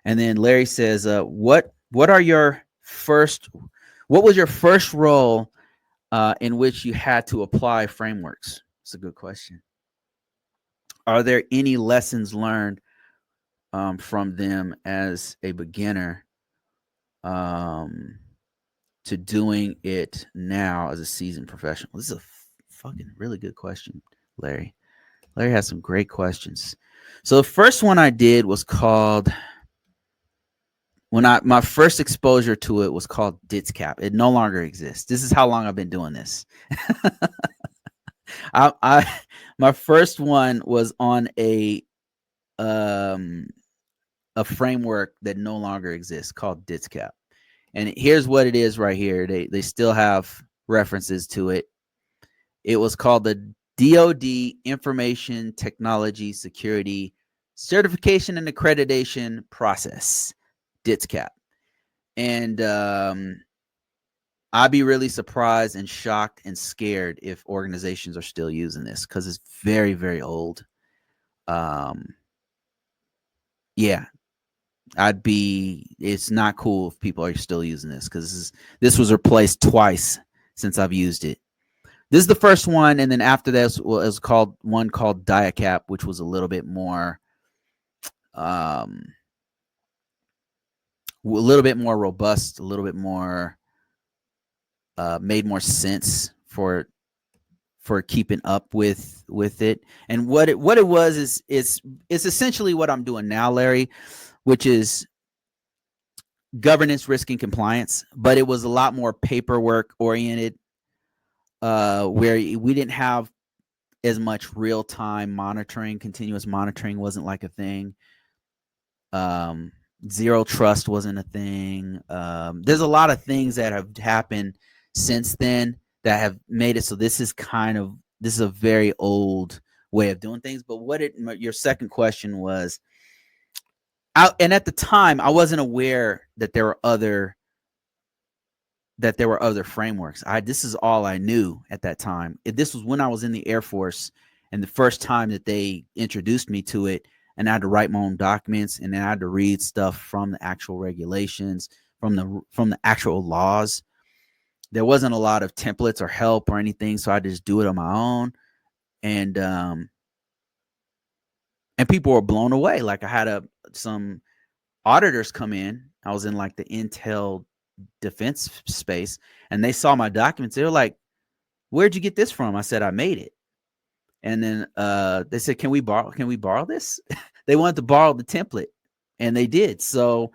And then Larry says, what are your first? What was your first role in which you had to apply frameworks? It's a good question. Are there any lessons learned from them as a beginner um, to doing it now as a seasoned professional? This is a fucking really good question, Larry. Larry has some great questions. So the first one I did was called when I my first exposure to it was called DITSCAP. It no longer exists. This is how long I've been doing this. I my first one was on um a framework that no longer exists called DITSCAP. And here's what it is right here. They still have references to it. It was called the DoD Information Technology Security Certification and Accreditation Process, DITSCAP. And I'd be really surprised and shocked and scared if organizations are still using this because it's very, very old. Yeah, it's not cool if people are still using this because this was replaced twice since I've used it. This is the first one, and then after that it was called DIACAP, which was a little bit more robust, a little bit more made more sense for keeping up with it. And what it was is it's essentially what I'm doing now, Larry, which is governance, risk, and compliance, but it was a lot more paperwork oriented, where we didn't have as much real time monitoring. Continuous monitoring wasn't like a thing. Zero trust wasn't a thing. There's a lot of things that have happened since then that have made it so this is a very old way of doing things. But your second question was, and at the time I wasn't aware that there were other frameworks. This is all I knew at that time. This was when I was in the Air Force, and the first time that they introduced me to it, and I had to write my own documents, and then I had to read stuff from the actual regulations, from the actual laws. There wasn't a lot of templates or help or anything, so I just do it on my own. And people were blown away. Like I had some auditors come in. I was in like the Intel defense space, and they saw my documents. They were like, "Where'd you get this from?" I said, "I made it." And then they said, "Can we borrow this?" They wanted to borrow the template, and they did. So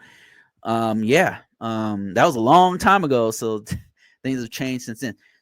that was a long time ago. So things have changed since then.